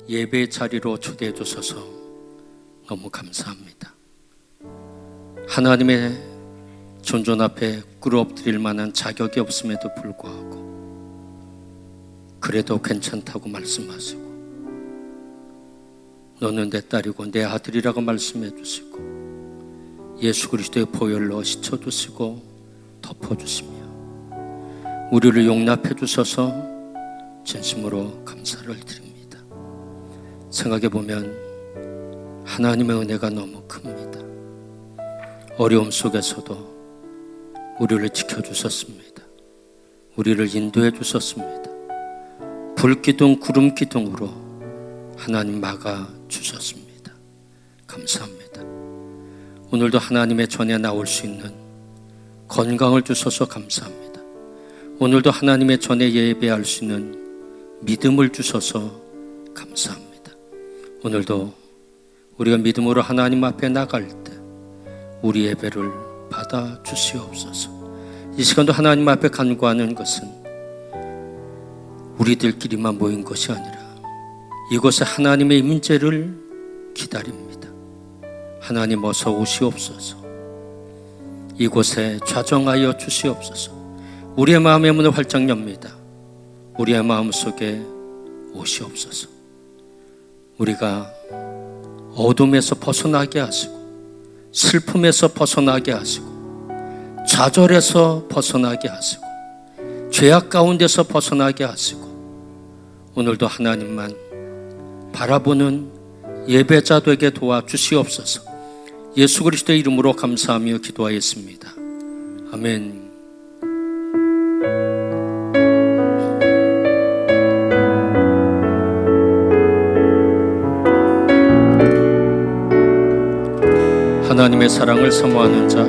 예배의 자리로 초대해 주셔서 너무 감사합니다. 하나님의 존존 앞에 꿇어 엎드릴 만한 자격이 없음에도 불구하고 그래도 괜찮다고 말씀하시고, 너는 내 딸이고 내 아들이라고 말씀해 주시고, 예수 그리스도의 보혈로 씻어주시고 덮어주시며 우리를 용납해 주셔서 진심으로 감사를 드립니다. 생각해 보면 하나님의 은혜가 너무 큽니다. 어려움 속에서도 우리를 지켜주셨습니다. 우리를 인도해 주셨습니다. 불기둥 구름기둥으로 하나님 막아주셨습니다. 감사합니다. 오늘도 하나님의 전에 나올 수 있는 건강을 주셔서 감사합니다. 오늘도 하나님의 전에 예배할 수 있는 믿음을 주셔서 감사합니다. 오늘도 우리가 믿음으로 하나님 앞에 나갈 때 우리 예배를 받아 주시옵소서. 이 시간도 하나님 앞에 간구하는 것은 우리들끼리만 모인 것이 아니라 이곳에 하나님의 임재를 기다립니다. 하나님 어서 오시옵소서. 이곳에 좌정하여 주시옵소서. 우리의 마음의 문을 활짝 엽니다. 우리의 마음속에 오시옵소서. 우리가 어둠에서 벗어나게 하시고, 슬픔에서 벗어나게 하시고, 좌절에서 벗어나게 하시고, 죄악 가운데서 벗어나게 하시고, 오늘도 하나님만 바라보는 예배자 되게 도와주시옵소서. 예수 그리스도의 이름으로 감사하며 기도하였습니다. 아멘. 하나님의 사랑을 사모하는 자,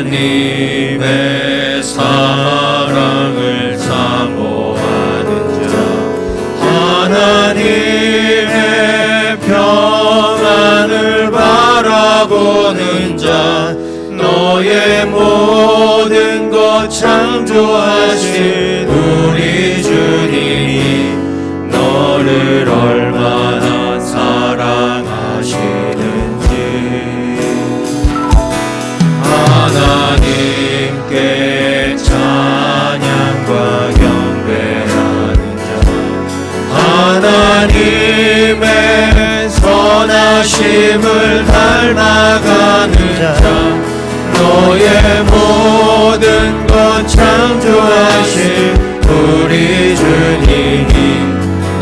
하나님의 사랑을 사모하는 자, 하나님의 평안을 바라보는 자, 너의 모든 것 창조하신 우리 주님이 너를 얼마나 사랑하시는지 하나님께 찬양과 경배하는 자, 하나님의 선하심을 닮아가는 자, 너의 모든 것 창조하신 우리 주님이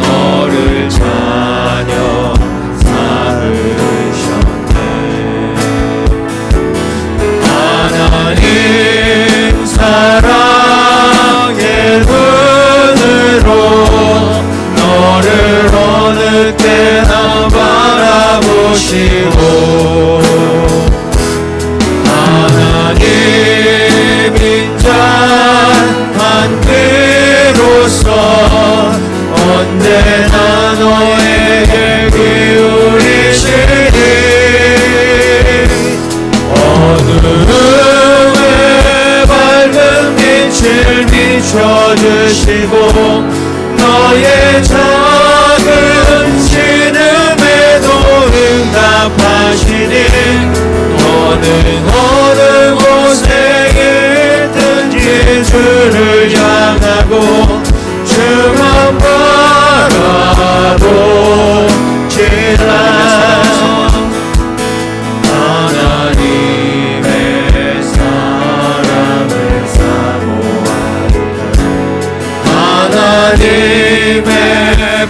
너를 자녀 삼으셨네. 하나님 사랑의 눈으로 너를 어느 때나 바라보시고, 하나님 인자한 그로서 언제나 너에게 기울이시니 어두움에 밝은 빛을 비춰주시고, 너의 작은 신음에도 응답하시니 너는 어느 곳에 있든지 주를 향하고 주만 바라보지라. 하나님의 사랑을 사모하는 자, 하나님의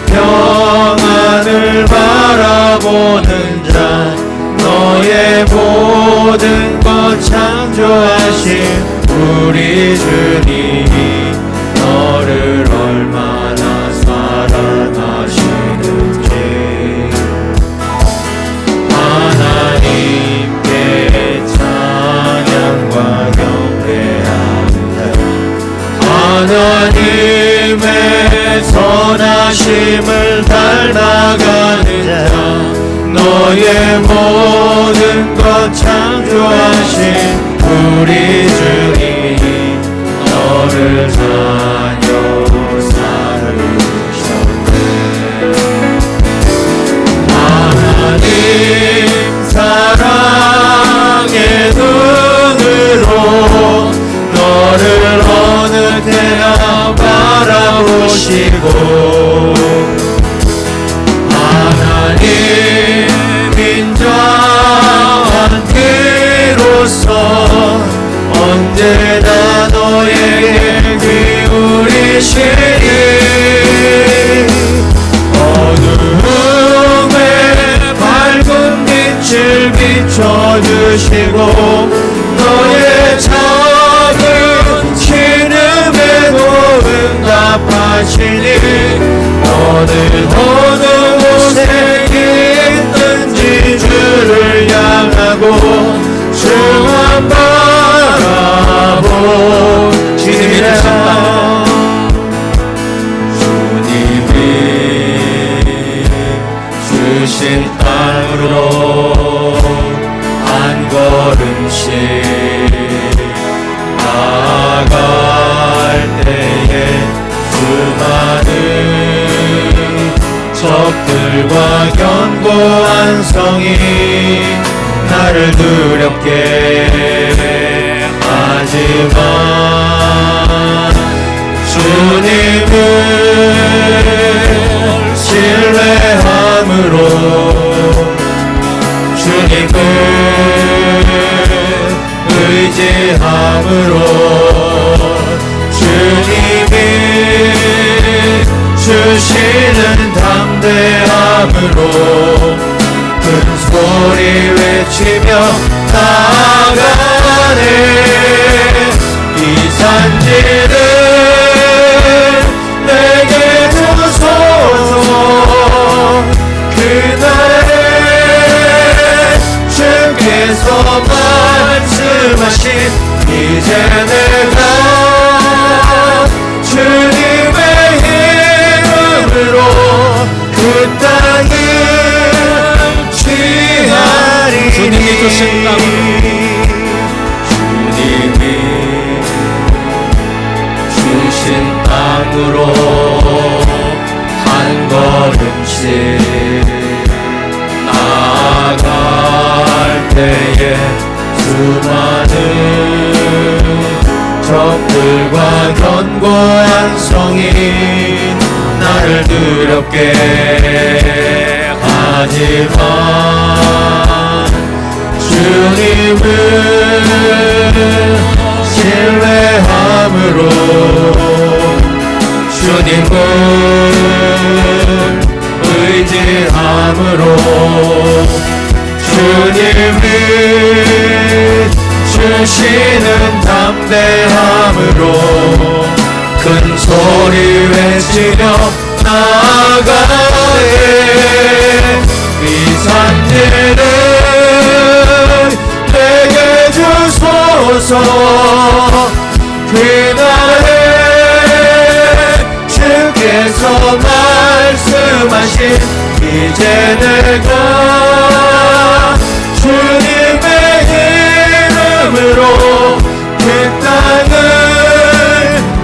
평안을 바라보는 자, 너의 모든 것 창조하신 우리 주님이 너를 얼마나 사랑하시는지 하나님께 찬양과 경배하는 자, 하나님의 선하심을 닮아가는 자, 너의 모든 것 창조하신 우리 주님이 너를 자녀 삼으셨네. 주시고 하나님 인자한 그로서 언제나 너에게 기울이시니 어두움에 밝은 빛을 비춰주시고 너의 작은 신음에도 응답하시니 너는 어느 곳에 있는지 주를 향하고 주만 바라보시라 주님이 주신 땅으로 한 걸음씩 나아갈 때에 수많은 적들과 견고한 성이 나를 두렵게 하지만 주님을 신뢰함으로 주님을 의지함으로 주님이 주시는 담대함으로 큰 소리 외치며 나아가네 이 산지를 내게 주소서 그날에 주께서 말씀하신 이제 내가 주님의 이름으로 그 땅을 취하리니 주님이 주신 땅으로 주님이 주신 땅으로 한 걸음씩 나아갈 때에 수많은 적들과 견고한 성이 나를 두렵게 하지만 주님을 신뢰함으로 주님을 의지함으로 주님이 주시는 담대함으로 큰 소리 외치며 나아가네 이 산지를 내게 주소서 그날에 주께서 말씀하신 이제 내가 주님의 이름으로 그 땅을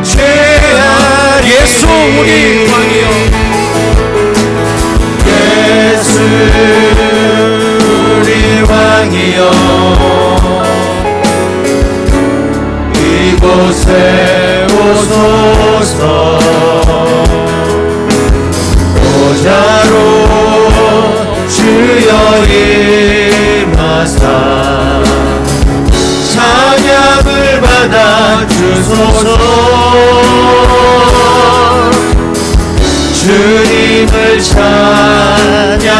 취하리 예수 우리 왕이여 예수 우리 왕이여 이곳에 오소서 보좌로 주여 임하사 찬양을 받아 주소서 주님을 찬양하오니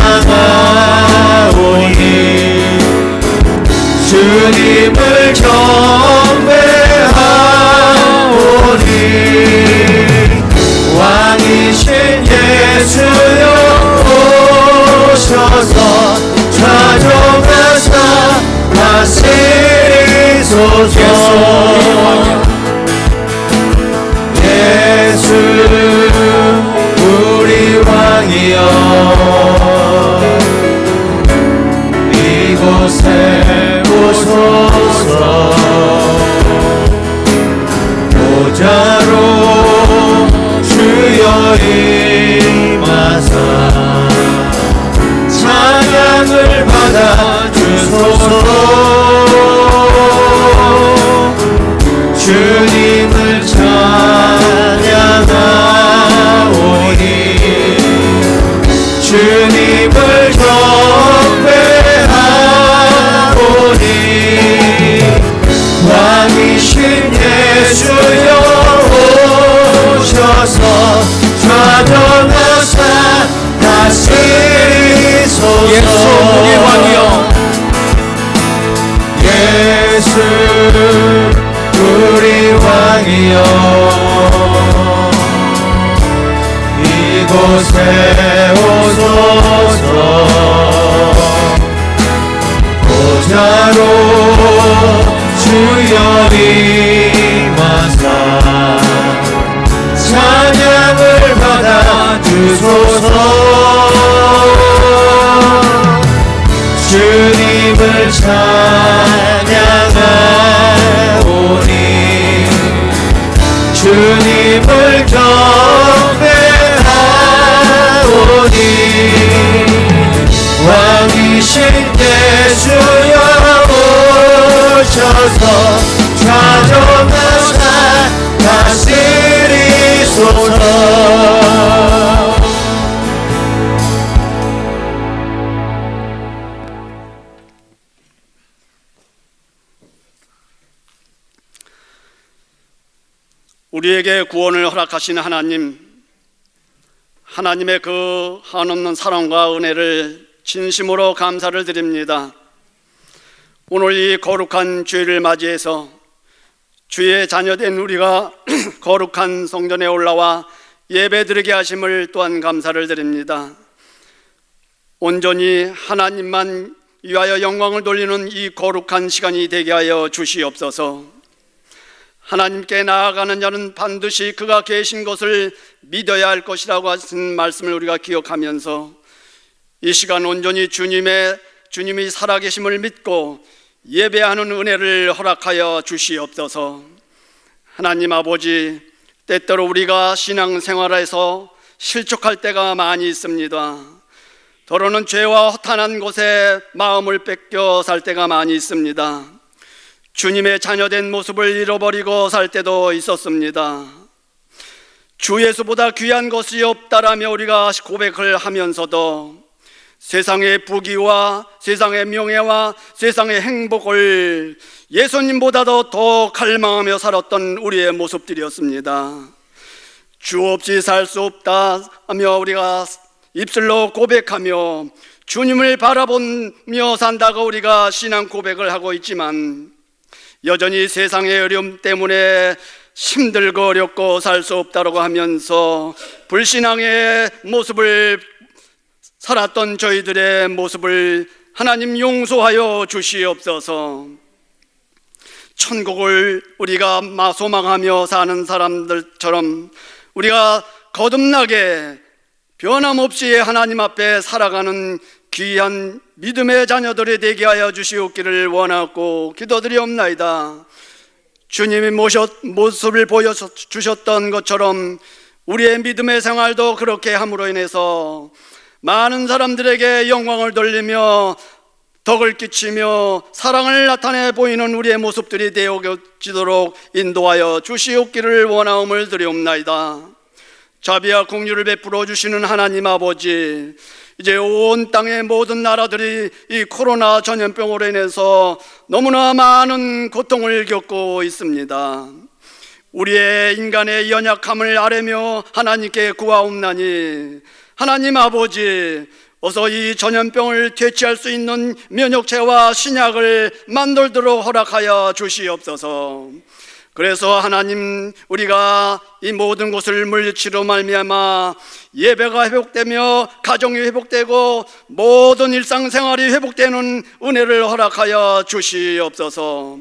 주님을 경배하오니 왕이신 예수여 오셔서 좌정하사 다스리소서 예수 우리 왕이여 이곳에 오소서 보좌로 주여 임하사 찬양을 받아 주소서 주님을 찬양하 세우소서. 보좌로 주여 임하사 찬양을 받아 주소서. 주님을 찬양하오니 주님을 경배하오니 왕이신 예수여 오셔서 좌정하사 다스리소서. 우리에게 구원을 허락하신 하나님, 하나님의 그 한없는 사랑과 은혜를 진심으로 감사를 드립니다. 오늘 이 거룩한 주일을 맞이해서 주의 자녀된 우리가 거룩한 성전에 올라와 예배드리게 하심을 또한 감사를 드립니다. 온전히 하나님만 위하여 영광을 돌리는 이 거룩한 시간이 되게 하여 주시옵소서. 하나님께 나아가는 자는 반드시 그가 계신 것을 믿어야 할 것이라고 하신 말씀을 우리가 기억하면서 이 시간 온전히 주님이 살아계심을 믿고 예배하는 은혜를 허락하여 주시옵소서. 하나님 아버지, 때때로 우리가 신앙생활에서 실족할 때가 많이 있습니다. 더러는 죄와 허탄한 곳에 마음을 뺏겨 살 때가 많이 있습니다. 주님의 자녀된 모습을 잃어버리고 살 때도 있었습니다. 주 예수보다 귀한 것이 없다라며 우리가 고백을 하면서도 세상의 부귀와 세상의 명예와 세상의 행복을 예수님보다도 더 갈망하며 살았던 우리의 모습들이었습니다. 주 없이 살 수 없다 하며 우리가 입술로 고백하며 주님을 바라보며 산다고 우리가 신앙 고백을 하고 있지만 여전히 세상의 어려움 때문에 힘들고 어렵고 살 수 없다고 하면서 불신앙의 모습을 살았던 저희들의 모습을 하나님 용서하여 주시옵소서. 천국을 우리가 소망하며 사는 사람들처럼 우리가 거듭나게 변함없이 하나님 앞에 살아가는 귀한 믿음의 자녀들이 되게 하여 주시옵기를 원하고 기도드리옵나이다. 주님이 모습을 보여주셨던 것처럼 우리의 믿음의 생활도 그렇게 함으로 인해서 많은 사람들에게 영광을 돌리며 덕을 끼치며 사랑을 나타내 보이는 우리의 모습들이 되어지도록 인도하여 주시옵기를 원하음을 드리옵나이다. 자비와 긍휼을 베풀어 주시는 하나님 아버지, 이제 온 땅의 모든 나라들이 이 코로나 전염병으로 인해서 너무나 많은 고통을 겪고 있습니다. 우리의 인간의 연약함을 아뢰며 하나님께 구하옵나니 하나님 아버지, 어서 이 전염병을 퇴치할 수 있는 면역체와 신약을 만들도록 허락하여 주시옵소서. 그래서 하나님, 우리가 이 모든 것을 물리치로 말미암아 예배가 회복되며 가정이 회복되고 모든 일상생활이 회복되는 은혜를 허락하여 주시옵소서.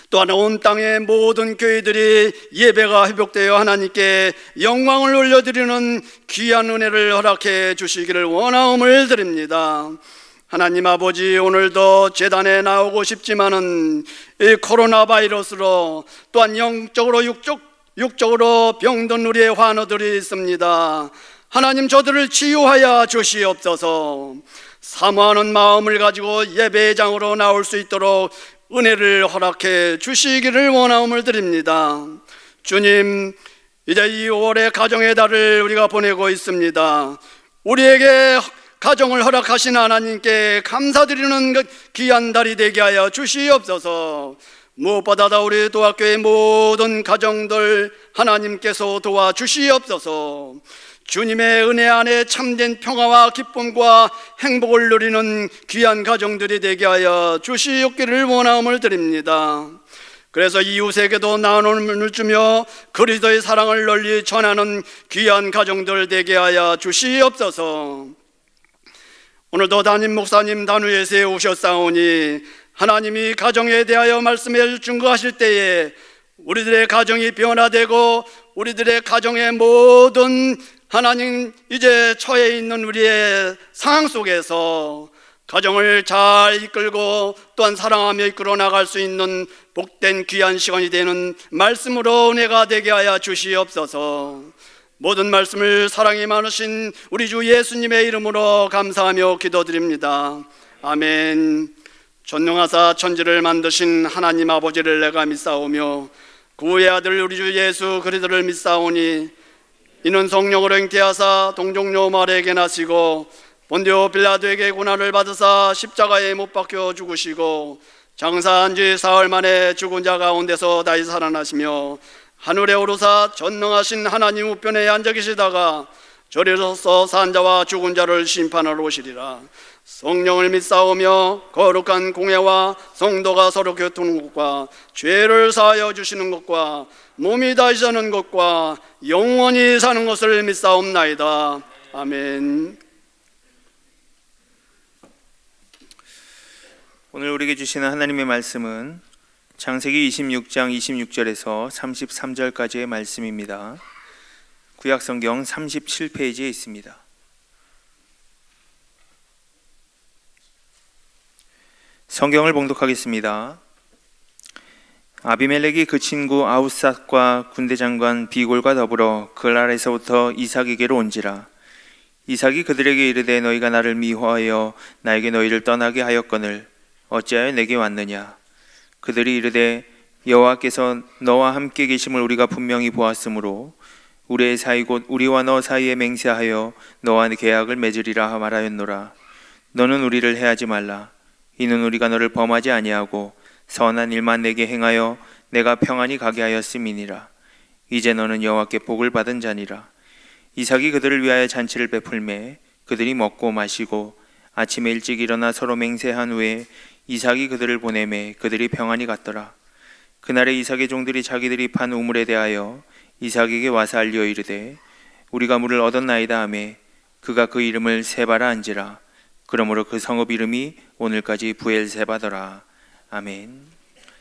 또한 온 땅의 모든 교회들이 예배가 회복되어 하나님께 영광을 올려드리는 귀한 은혜를 허락해 주시기를 원하음을 드립니다. 하나님 아버지, 오늘도 제단에 나오고 싶지만은 이 코로나 바이러스로 또한 영적으로 육적으로 병든 우리의 환우들이 있습니다. 하나님, 저들을 치유하여 주시옵소서. 사모하는 마음을 가지고 예배장으로 나올 수 있도록 은혜를 허락해 주시기를 원하음을 드립니다. 주님, 이제 이 5월의 가정의 달을 우리가 보내고 있습니다. 우리에게 가정을 허락하신 하나님께 감사드리는 귀한 달이 되게 하여 주시옵소서. 무엇보다도 우리 도학교의 모든 가정들 하나님께서 도와주시옵소서. 주님의 은혜 안에 참된 평화와 기쁨과 행복을 누리는 귀한 가정들이 되게 하여 주시옵기를 원함을 드립니다. 그래서 이웃에게도 나눔을 주며 그리스도의 사랑을 널리 전하는 귀한 가정들 되게 하여 주시옵소서. 오늘도 담임 목사님 단위에 세우셨사오니 하나님이 가정에 대하여 말씀해 증거하실 때에 우리들의 가정이 변화되고 우리들의 가정의 모든 하나님 이제 처해 있는 우리의 상황 속에서 가정을 잘 이끌고 또한 사랑하며 이끌어 나갈 수 있는 복된 귀한 시간이 되는 말씀으로 은혜가 되게 하여 주시옵소서. 모든 말씀을 사랑이 많으신 우리 주 예수님의 이름으로 감사하며 기도드립니다. 아멘. 전능하사 천지를 만드신 하나님 아버지를 내가 믿사오며 구의 아들 우리 주 예수 그리스도를 믿사오니 이는 성령으로 잉태하사 동정녀 마리아에게 나시고 본디오 빌라도에게 고난을 받으사 십자가에 못 박혀 죽으시고 장사한 지 사흘 만에 죽은 자 가운데서 다시 살아나시며 하늘에 오르사 전능하신 하나님 우편에 앉아 계시다가 저리로서 산 자와 죽은 자를 심판하러 오시리라. 성령을 믿사오며 거룩한 공회와 성도가 서로 교통하는 것과 죄를 사하여 주시는 것과 몸이 다시 사는 것과 영원히 사는 것을 믿사옵나이다. 아멘. 오늘 우리에게 주시는 하나님의 말씀은 창세기 26장 26절에서 33절까지의 말씀입니다. 구약성경 37페이지에 있습니다. 성경을 봉독하겠습니다. 아비멜렉이 그 친구 아웃삿과 군대장관 비골과 더불어 그랄에서부터 이삭에게로 온지라. 이삭이 그들에게 이르되 너희가 나를 미워하여 나에게 너희를 떠나게 하였거늘 어찌하여 내게 왔느냐. 그들이 이르되 여호와께서 너와 함께 계심을 우리가 분명히 보았으므로 우리의 사이 곧 우리와 너 사이에 맹세하여 너와 계약을 맺으리라 말하였노라. 너는 우리를 해하지 말라. 이는 우리가 너를 범하지 아니하고 선한 일만 내게 행하여 내가 평안히 가게 하였음이니라. 이제 너는 여호와께 복을 받은 자니라. 이삭이 그들을 위하여 잔치를 베풀매 그들이 먹고 마시고 아침에 일찍 일어나 서로 맹세한 후에 이삭이 그들을 보내매 그들이 평안히 갔더라. 그날에 이삭의 종들이 자기들이 판 우물에 대하여 이삭에게 와서 알려 이르되 우리가 물을 얻었나이다 하매 그가 그 이름을 세바라 한지라. 그러므로 그 성읍 이름이 오늘까지 부엘세바더라. 아멘.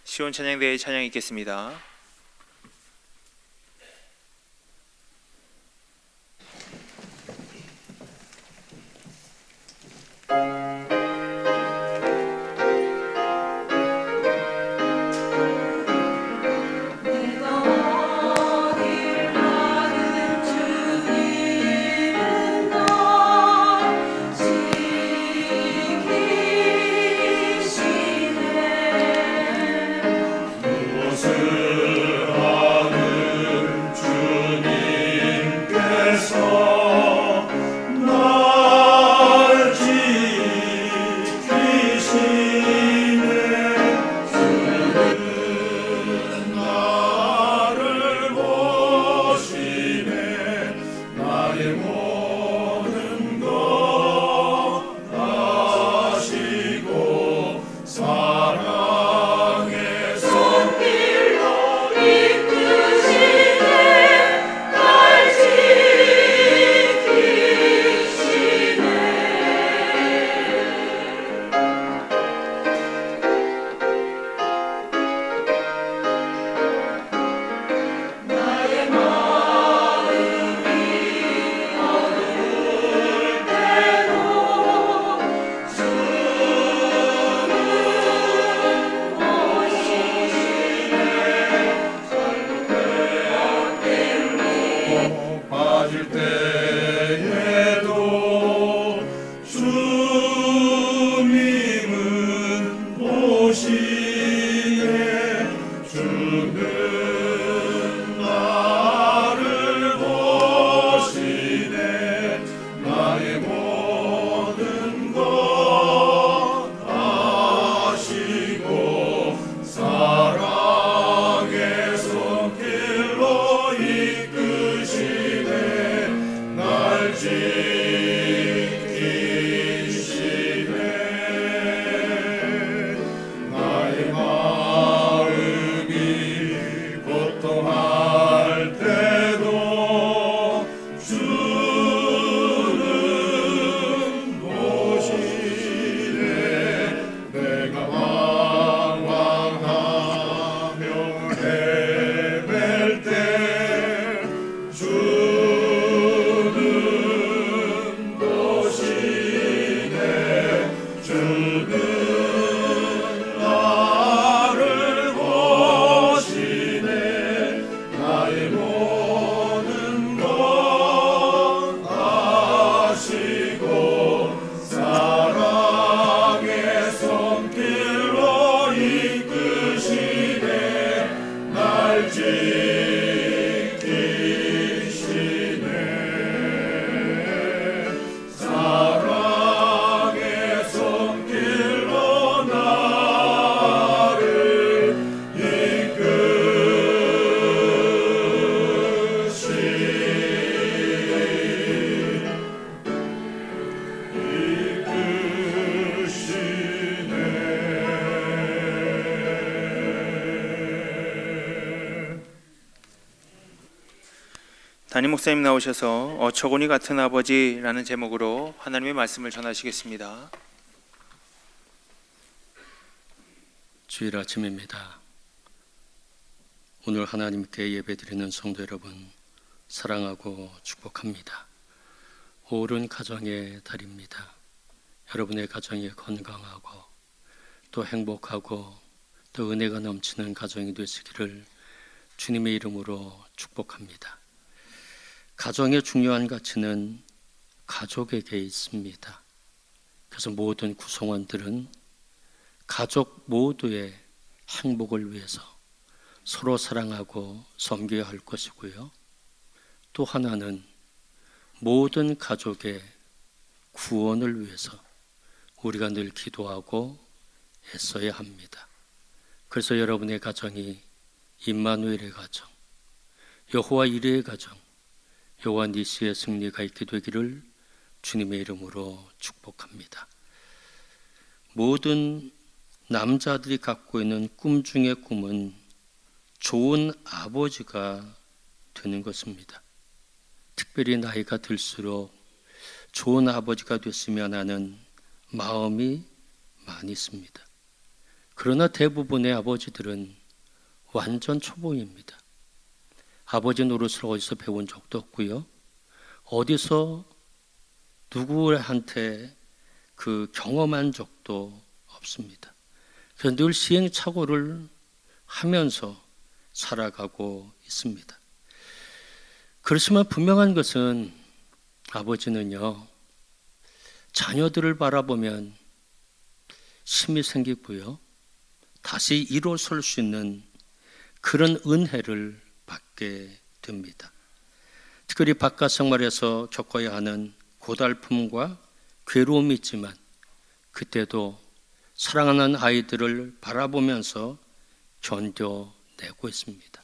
시온 찬양대의 찬양 읽겠습니다. 나의 마음이 담임 목사님 나오셔서 어처구니 같은 아버지라는 제목으로 하나님의 말씀을 전하시겠습니다. 주일 아침입니다. 오늘 하나님께 예배드리는 성도 여러분 사랑하고 축복합니다. 옳은 가정의 달입니다. 여러분의 가정이 건강하고 또 행복하고 또 은혜가 넘치는 가정이 되시기를 주님의 이름으로 축복합니다. 가정의 중요한 가치는 가족에게 있습니다. 그래서 모든 구성원들은 가족 모두의 행복을 위해서 서로 사랑하고 섬겨야 할 것이고요. 또 하나는 모든 가족의 구원을 위해서 우리가 늘 기도하고 애써야 합니다. 그래서 여러분의 가정이 임마누엘의 가정, 여호와 이레의 가정, 여호와 니시의 승리가 있게 되기를 주님의 이름으로 축복합니다. 모든 남자들이 갖고 있는 꿈 중의 꿈은 좋은 아버지가 되는 것입니다. 특별히 나이가 들수록 좋은 아버지가 됐으면 하는 마음이 많이 있습니다. 그러나 대부분의 아버지들은 완전 초보입니다. 아버지 노릇을 어디서 배운 적도 없고요. 어디서 누구한테 그 경험한 적도 없습니다. 그래서 늘 시행착오를 하면서 살아가고 있습니다. 그렇지만 분명한 것은 아버지는요, 자녀들을 바라보면 힘이 생기고요, 다시 일어설 수 있는 그런 은혜를 받게 됩니다. 특별히 바깥 생활에서 겪어야 하는 고달픔과 괴로움이 있지만 그때도 사랑하는 아이들을 바라보면서 견뎌내고 있습니다.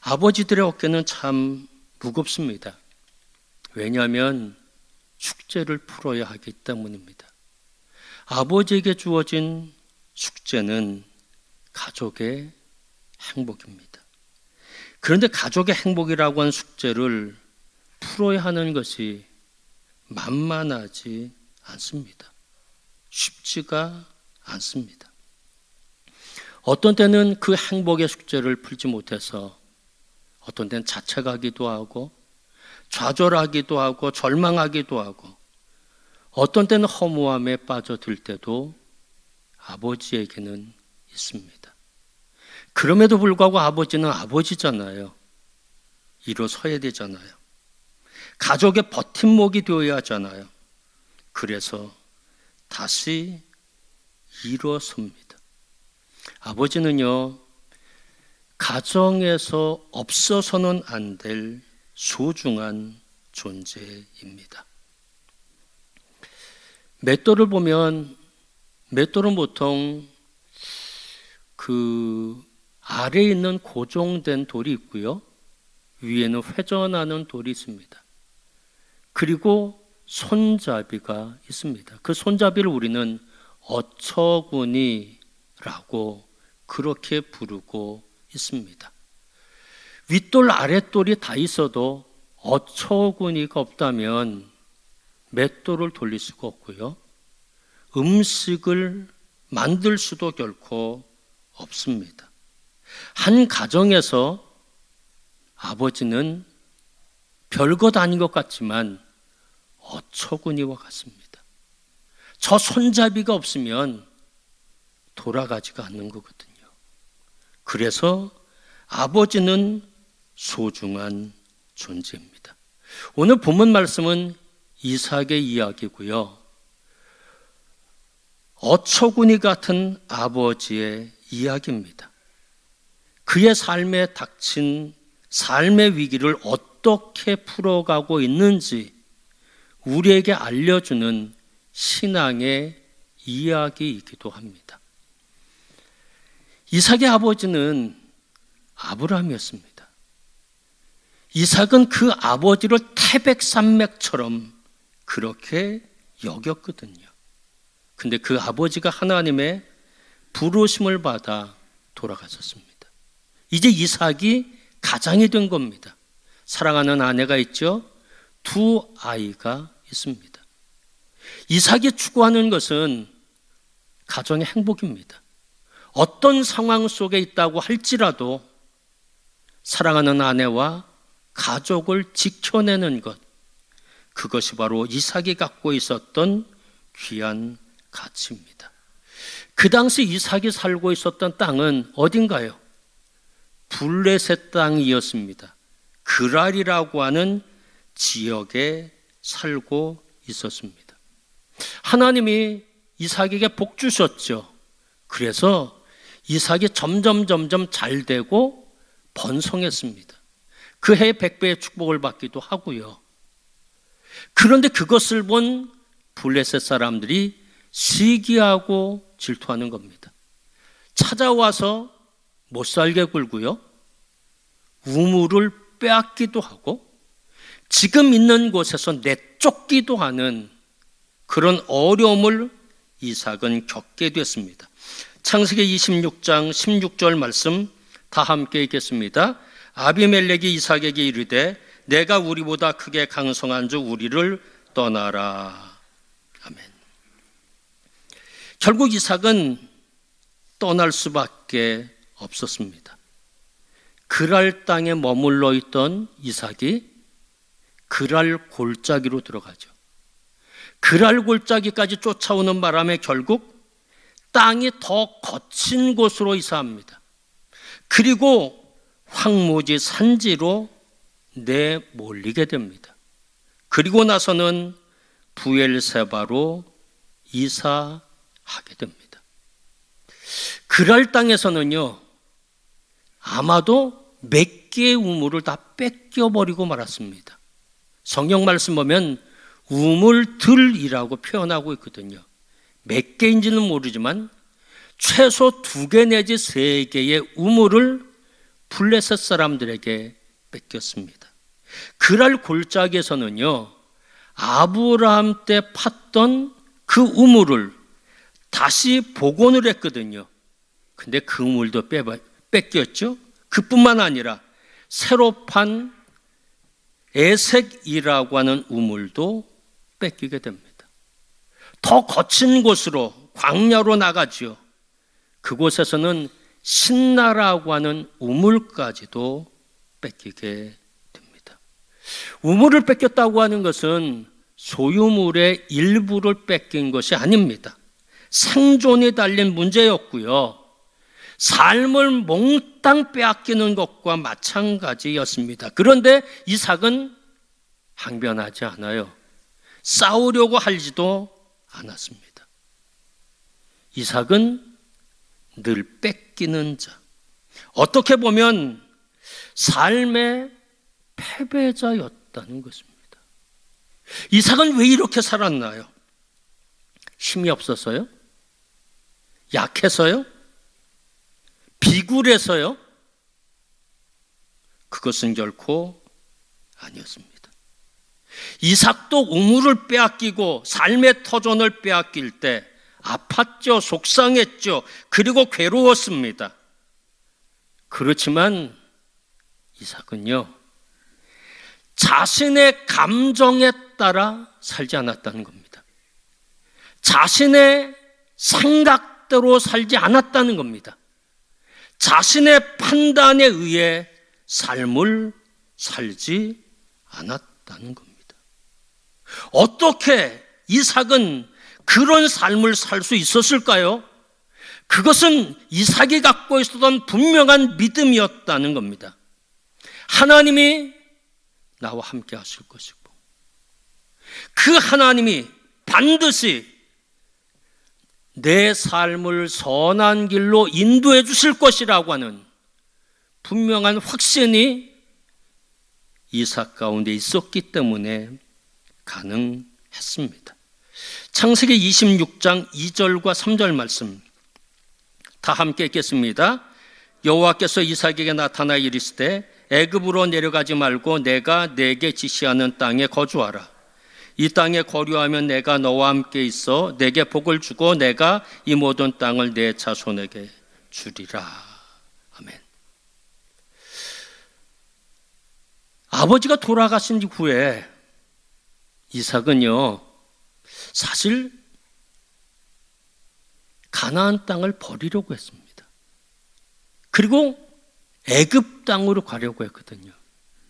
아버지들의 어깨는 참 무겁습니다. 왜냐하면 숙제를 풀어야 하기 때문입니다. 아버지에게 주어진 숙제는 가족의 행복입니다. 그런데 가족의 행복이라고 하는 숙제를 풀어야 하는 것이 만만하지 않습니다. 쉽지가 않습니다. 어떤 때는 그 행복의 숙제를 풀지 못해서 어떤 때는 자책하기도 하고 좌절하기도 하고 절망하기도 하고 어떤 때는 허무함에 빠져들 때도 아버지에게는 있습니다. 그럼에도 불구하고 아버지는 아버지잖아요. 일어서야 되잖아요. 가족의 버팀목이 되어야 하잖아요. 그래서 다시 일어섭니다. 아버지는요, 가정에서 없어서는 안 될 소중한 존재입니다. 맷돌을 보면 맷돌은 보통 그 아래에 있는 고정된 돌이 있고요, 위에는 회전하는 돌이 있습니다. 그리고 손잡이가 있습니다. 그 손잡이를 우리는 어처구니라고 그렇게 부르고 있습니다. 윗돌 아랫돌이 다 있어도 어처구니가 없다면 맷돌을 돌릴 수가 없고요, 음식을 만들 수도 결코 없습니다. 한 가정에서 아버지는 별것 아닌 것 같지만 어처구니와 같습니다. 저 손잡이가 없으면 돌아가지가 않는 거거든요. 그래서 아버지는 소중한 존재입니다. 오늘 본문 말씀은 이삭의 이야기고요, 어처구니 같은 아버지의 이야기입니다. 그의 삶에 닥친 삶의 위기를 어떻게 풀어가고 있는지 우리에게 알려주는 신앙의 이야기이기도 합니다. 이삭의 아버지는 아브라함이었습니다. 이삭은 그 아버지를 태백산맥처럼 그렇게 여겼거든요. 근데 그 아버지가 하나님의 부르심을 받아 돌아가셨습니다. 이제 이삭이 가장이 된 겁니다. 사랑하는 아내가 있죠. 두 아이가 있습니다. 이삭이 추구하는 것은 가정의 행복입니다. 어떤 상황 속에 있다고 할지라도 사랑하는 아내와 가족을 지켜내는 것, 그것이 바로 이삭이 갖고 있었던 귀한 가치입니다. 그 당시 이삭이 살고 있었던 땅은 어딘가요? 블레셋 땅이었습니다. 그랄이라고 하는 지역에 살고 있었습니다. 하나님이 이삭에게 복 주셨죠. 그래서 이삭이 점점 잘 되고 번성했습니다. 그 해에 100배의 축복을 받기도 하고요. 그런데 그것을 본 블레셋 사람들이 시기하고 질투하는 겁니다. 찾아와서 못 살게 굴고요. 우물을 빼앗기도 하고 지금 있는 곳에서 내쫓기도 하는 그런 어려움을 이삭은 겪게 됐습니다. 창세기 26장 16절 말씀 다 함께 읽겠습니다. 아비멜렉이 이삭에게 이르되 내가 우리보다 크게 강성한 주 우리를 떠나라. 아멘. 결국 이삭은 떠날 수밖에 없었습니다. 그랄 땅에 머물러 있던 이삭이 그랄 골짜기로 들어가죠. 그랄 골짜기까지 쫓아오는 바람에 결국 땅이 더 거친 곳으로 이사합니다. 그리고 황무지 산지로 내몰리게 됩니다. 그리고 나서는 부엘세바로 이사하게 됩니다. 그랄 땅에서는요, 아마도 몇 개의 우물을 다 뺏겨버리고 말았습니다. 성경 말씀 보면 우물들이라고 표현하고 있거든요. 몇 개인지는 모르지만 최소 2개 내지 3개의 우물을 블레셋 사람들에게 뺏겼습니다. 그랄 골짜기에서는요, 아브라함 때 팠던 그 우물을 다시 복원을 했거든요. 근데 그 우물도 뺏겼죠. 그뿐만 아니라 새로 판 에색이라고 하는 우물도 뺏기게 됩니다. 더 거친 곳으로 광야로 나가지요. 그곳에서는 신나라고 하는 우물까지도 뺏기게 됩니다. 우물을 뺏겼다고 하는 것은 소유물의 일부를 뺏긴 것이 아닙니다. 생존이 달린 문제였고요. 삶을 몽땅 빼앗기는 것과 마찬가지였습니다. 그런데 이삭은 항변하지 않아요. 싸우려고 하지도 않았습니다. 이삭은 늘 뺏기는 자, 어떻게 보면 삶의 패배자였다는 것입니다. 이삭은 왜 이렇게 살았나요? 힘이 없어서요? 약해서요? 비굴해서요? 그것은 결코 아니었습니다. 이삭도 우물을 빼앗기고 삶의 터전을 빼앗길 때 아팠죠, 속상했죠, 그리고 괴로웠습니다. 그렇지만 이삭은요, 자신의 감정에 따라 살지 않았다는 겁니다. 자신의 생각대로 살지 않았다는 겁니다. 자신의 판단에 의해 삶을 살지 않았다는 겁니다. 어떻게 이삭은 그런 삶을 살 수 있었을까요? 그것은 이삭이 갖고 있었던 분명한 믿음이었다는 겁니다. 하나님이 나와 함께 하실 것이고, 그 하나님이 반드시 내 삶을 선한 길로 인도해 주실 것이라고 하는 분명한 확신이 이삭 가운데 있었기 때문에 가능했습니다. 창세기 26장 2절과 3절 말씀 다 함께 읽겠습니다. 여호와께서 이삭에게 나타나 이르시되 애굽으로 내려가지 말고 내가 내게 지시하는 땅에 거주하라. 이 땅에 거류하면 내가 너와 함께 있어 내게 복을 주고 내가 이 모든 땅을 내 자손에게 주리라. 아멘. 아버지가 돌아가신 후에 이삭은요, 사실 가나안 땅을 버리려고 했습니다. 그리고 애굽 땅으로 가려고 했거든요.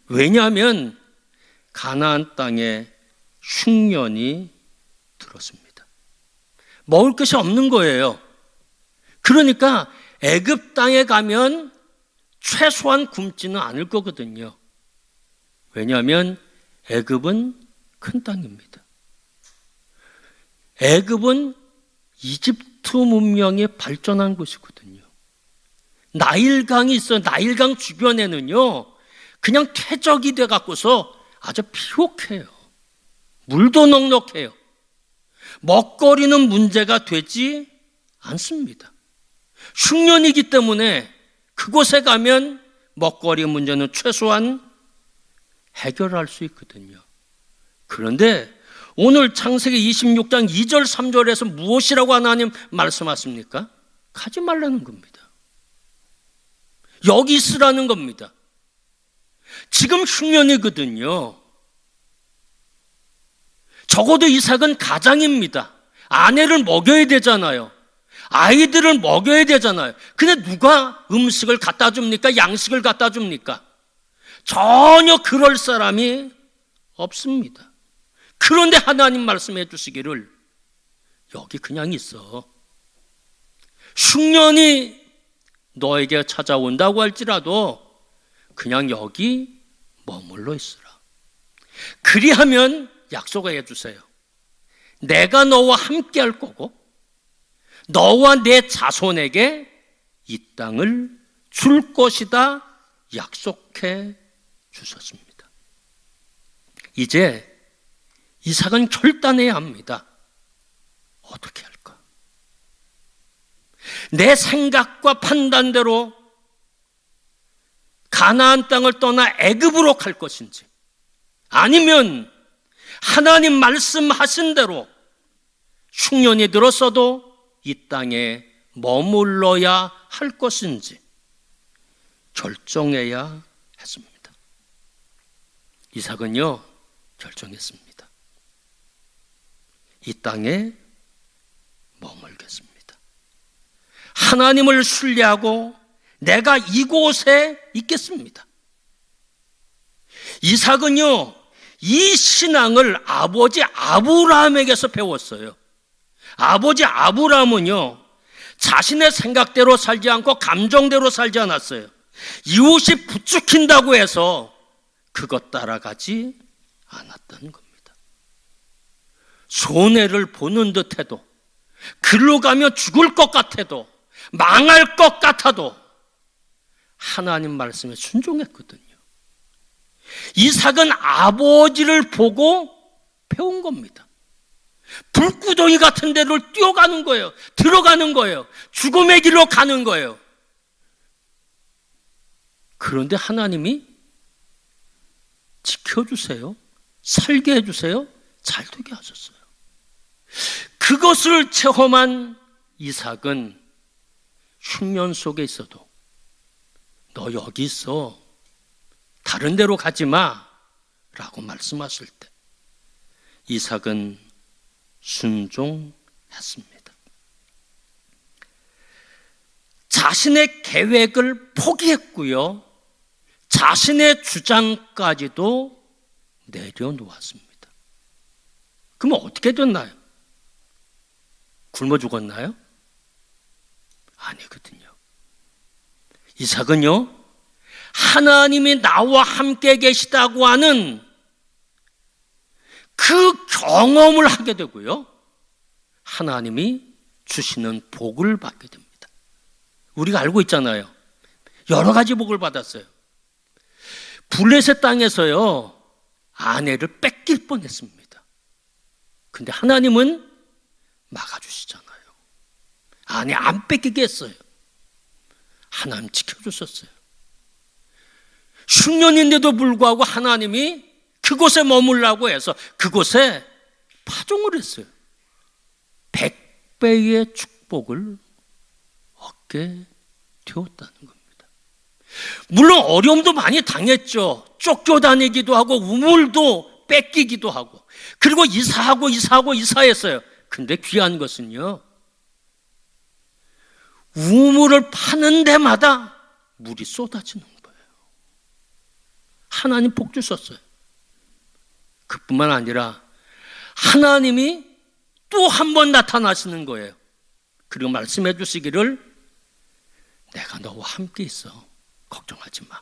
왜냐하면 가나안 땅에 흉년이 들었습니다. 먹을 것이 없는 거예요. 그러니까 애굽 땅에 가면 최소한 굶지는 않을 거거든요. 왜냐하면 애굽은 큰 땅입니다. 애굽은 이집트 문명이 발전한 곳이거든요. 나일강이 있어요. 나일강 주변에는요, 그냥 퇴적이 돼 갖고서 아주 피옥해요. 물도 넉넉해요. 먹거리는 문제가 되지 않습니다. 흉년이기 때문에 그곳에 가면 먹거리 문제는 최소한 해결할 수 있거든요. 그런데 오늘 창세기 26장 2절 3절에서 무엇이라고 하나님 말씀하십니까? 가지 말라는 겁니다. 여기 있으라는 겁니다. 지금 흉년이거든요. 적어도 이삭은 가장입니다. 아내를 먹여야 되잖아요. 아이들을 먹여야 되잖아요. 근데 누가 음식을 갖다 줍니까? 양식을 갖다 줍니까? 전혀 그럴 사람이 없습니다. 그런데 하나님 말씀해 주시기를 여기 그냥 있어. 흉년이 너에게 찾아온다고 할지라도 그냥 여기 머물러 있으라. 그리하면 약속해 주세요. 내가 너와 함께 할 거고 너와 내 자손에게 이 땅을 줄 것이다 약속해 주셨습니다. 이제 이삭은 결단해야 합니다. 어떻게 할까? 내 생각과 판단대로 가나안 땅을 떠나 애굽으로 갈 것인지, 아니면 하나님 말씀하신 대로 흉년이 들었어도 이 땅에 머물러야 할 것인지 결정해야 했습니다. 이삭은요, 결정했습니다. 이 땅에 머물겠습니다. 하나님을 신뢰하고 내가 이곳에 있겠습니다. 이삭은요, 이 신앙을 아버지 아브라함에게서 배웠어요. 아버지 아브라함은요, 자신의 생각대로 살지 않고 감정대로 살지 않았어요. 이웃이 부추긴다고 해서 그것 따라가지 않았다는 겁니다. 손해를 보는 듯해도, 글로 가면 죽을 것 같아도, 망할 것 같아도 하나님 말씀에 순종했거든요. 이삭은 아버지를 보고 배운 겁니다. 불구덩이 같은 데를 뛰어가는 거예요. 들어가는 거예요. 죽음의 길로 가는 거예요. 그런데 하나님이 지켜주세요. 살게 해주세요. 잘 되게 하셨어요. 그것을 체험한 이삭은 흉년 속에 있어도 너 여기 있어. 다른 데로 가지 마. 라고 말씀하실 때 이삭은 순종했습니다. 자신의 계획을 포기했고요. 자신의 주장까지도 내려놓았습니다. 그러면 어떻게 됐나요? 굶어 죽었나요? 아니거든요. 이삭은요, 하나님이 나와 함께 계시다고 하는 그 경험을 하게 되고요, 하나님이 주시는 복을 받게 됩니다. 우리가 알고 있잖아요. 여러 가지 복을 받았어요. 블레셋 땅에서요, 아내를 뺏길 뻔했습니다. 근데 하나님은 막아주시잖아요. 아내 안 뺏기게 했어요. 하나님 지켜주셨어요. 흉년인데도 불구하고 하나님이 그곳에 머물라고 해서 그곳에 파종을 했어요. 100배의 축복을 얻게 되었다는 겁니다. 물론 어려움도 많이 당했죠. 쫓겨다니기도 하고 우물도 뺏기기도 하고, 그리고 이사했어요. 근데 귀한 것은요, 우물을 파는 데마다 물이 쏟아지는 거예요. 하나님 복 주셨어요. 그뿐만 아니라 하나님이 또 한 번 나타나시는 거예요. 그리고 말씀해 주시기를, 내가 너와 함께 있어. 걱정하지 마.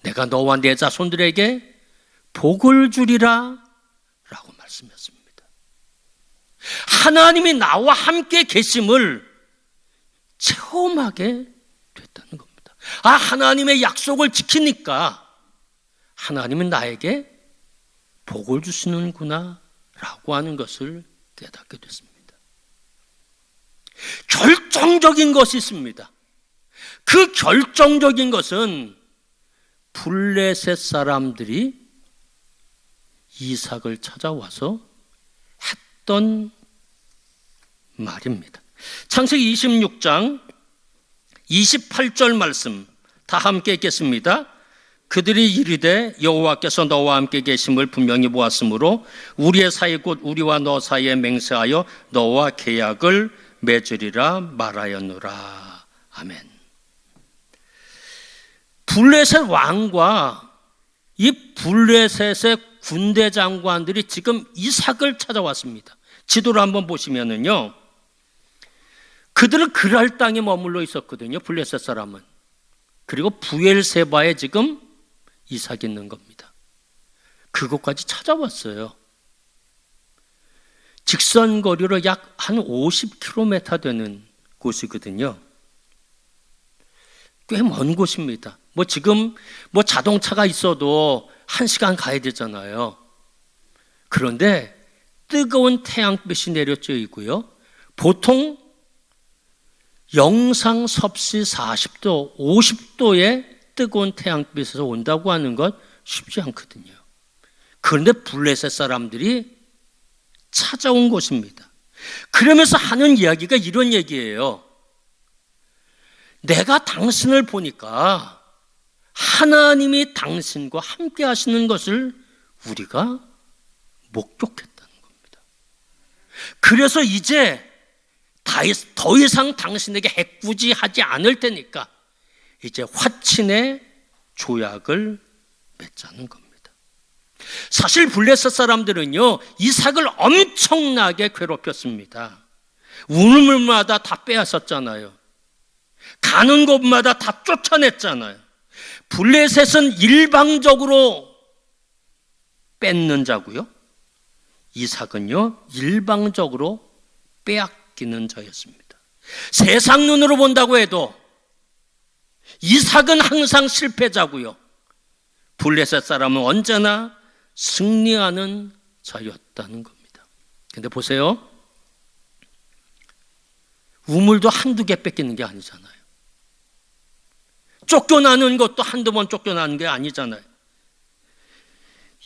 내가 너와 내 자손들에게 복을 주리라 라고 말씀했습니다. 하나님이 나와 함께 계심을 체험하게 됐다는 겁니다. 하나님의 약속을 지키니까 하나님은 나에게 복을 주시는구나 라고 하는 것을 깨닫게 됐습니다. 결정적인 것이 있습니다. 그 결정적인 것은 블레셋 사람들이 이삭을 찾아와서 했던 말입니다. 창세기 26장 28절 말씀 다 함께 읽겠습니다. 그들이 이르되 여호와께서 너와 함께 계심을 분명히 보았으므로 우리의 사이 곧 우리와 너 사이에 맹세하여 너와 계약을 맺으리라 말하였노라. 아멘. 블레셋 왕과 이 블레셋의 군대 장관들이 지금 이삭을 찾아왔습니다. 지도를 한번 보시면은요, 그들은 그랄 땅에 머물러 있었거든요. 블레셋 사람은. 그리고 부엘세바에 지금 이삭이 있는 겁니다. 그곳까지 찾아왔어요. 직선 거리로 약 한 50km 되는 곳이거든요. 꽤 먼 곳입니다. 지금 자동차가 있어도 1시간 가야 되잖아요. 그런데 뜨거운 태양빛이 내려쬐이고요. 보통 영상 섭씨 40도, 50도의 뜨거운 태양빛에서 온다고 하는 것 쉽지 않거든요. 그런데 블레셋 사람들이 찾아온 곳입니다. 그러면서 하는 이야기가 이런 얘기예요. 내가 당신을 보니까 하나님이 당신과 함께 하시는 것을 우리가 목격했다는 겁니다. 그래서 이제 더 이상 당신에게 해꾸지하지 않을 테니까 이제 화친의 조약을 맺자는 겁니다. 사실 블레셋 사람들은요, 이삭을 엄청나게 괴롭혔습니다. 우물마다 다 빼앗았잖아요. 가는 곳마다 다 쫓아냈잖아요. 블레셋은 일방적으로 뺏는 자고요, 이삭은요 일방적으로 빼앗기는 자였습니다. 세상 눈으로 본다고 해도 이삭은 항상 실패자고요, 블레셋 사람은 언제나 승리하는 자였다는 겁니다. 근데 보세요, 우물도 한두 개 뺏기는 게 아니잖아요. 쫓겨나는 것도 한두 번 쫓겨나는 게 아니잖아요.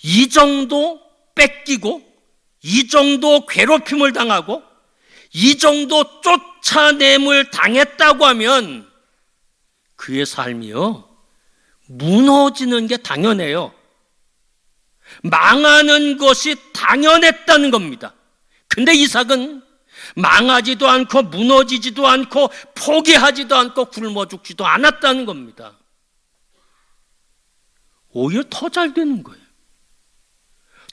이 정도 뺏기고, 이 정도 괴롭힘을 당하고, 이 정도 쫓아냄을 당했다고 하면 그의 삶이요, 무너지는 게 당연해요. 망하는 것이 당연했다는 겁니다. 근데 이삭은 망하지도 않고 무너지지도 않고 포기하지도 않고 굶어 죽지도 않았다는 겁니다. 오히려 더 잘 되는 거예요.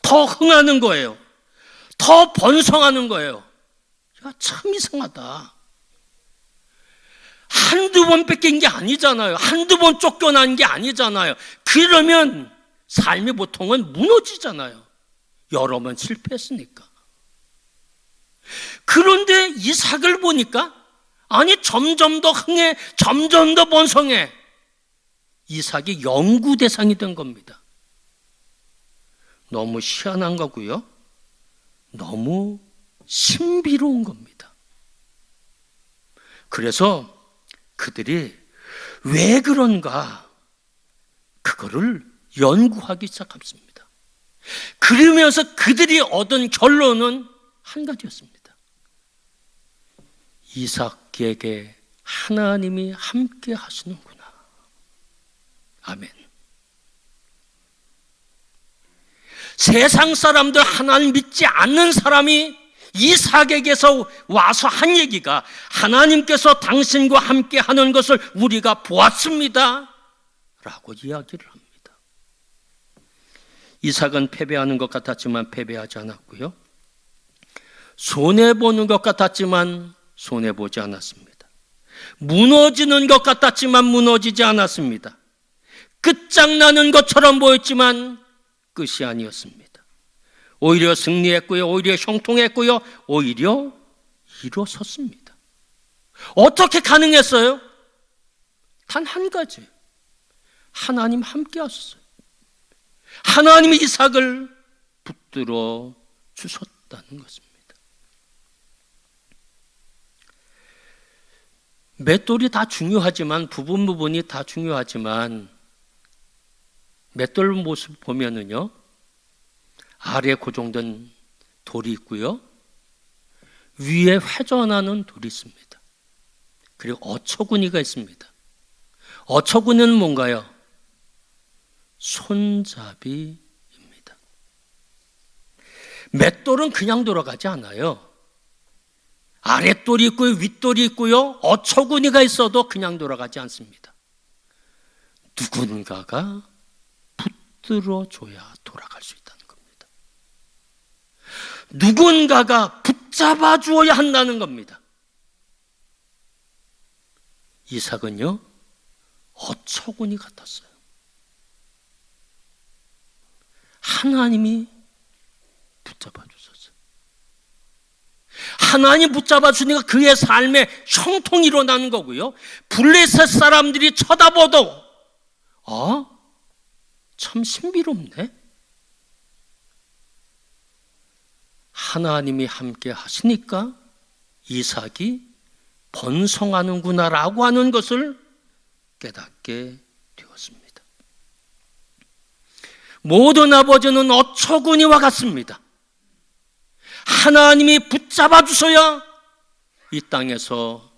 더 흥하는 거예요. 더 번성하는 거예요. 야, 참 이상하다. 한두 번 뺏긴 게 아니잖아요. 한두 번 쫓겨난 게 아니잖아요. 그러면 삶이 보통은 무너지잖아요. 여러 번 실패했으니까. 그런데 이삭을 보니까 점점 더 흥해, 점점 더 번성해. 이삭이 연구 대상이 된 겁니다. 너무 희한한 거고요, 너무 신비로운 겁니다. 그래서 그들이 왜 그런가, 그거를 연구하기 시작했습니다. 그러면서 그들이 얻은 결론은 한 가지였습니다. 이삭에게 하나님이 함께 하시는구나. 아멘. 세상 사람들 하나님 믿지 않는 사람이 이삭에게서 와서 한 얘기가 하나님께서 당신과 함께 하는 것을 우리가 보았습니다 라고 이야기를 합니다. 이삭은 패배하는 것 같았지만 패배하지 않았고요, 손해보는 것 같았지만 손해보지 않았습니다. 무너지는 것 같았지만 무너지지 않았습니다. 끝장나는 것처럼 보였지만 끝이 아니었습니다. 오히려 승리했고요, 오히려 형통했고요, 오히려 일어섰습니다. 어떻게 가능했어요? 단 한 가지, 하나님 함께 하셨어요. 하나님이 이삭을 붙들어 주셨다는 것입니다. 맷돌이 다 중요하지만, 부분이 다 중요하지만, 맷돌 모습 보면은요, 아래에 고정된 돌이 있고요, 위에 회전하는 돌이 있습니다. 그리고 어처구니가 있습니다. 어처구니는 뭔가요? 손잡이입니다. 맷돌은 그냥 돌아가지 않아요. 아랫돌이 있고요, 윗돌이 있고요, 어처구니가 있어도 그냥 돌아가지 않습니다. 누군가가 붙들어줘야 돌아갈 수 있다는 겁니다. 누군가가 붙잡아 주어야 한다는 겁니다. 이삭은요, 어처구니 같았어요. 하나님이 붙잡아 주셨어요. 하나님 붙잡아 주니까 그의 삶에 형통이 일어나는 거고요, 블레셋 사람들이 쳐다보도 참 신비롭네, 하나님이 함께 하시니까 이삭이 번성하는구나라고 하는 것을 깨닫게 되었습니다. 모든 아버지는 어처구니와 같습니다. 하나님이 붙잡아 주셔야 이 땅에서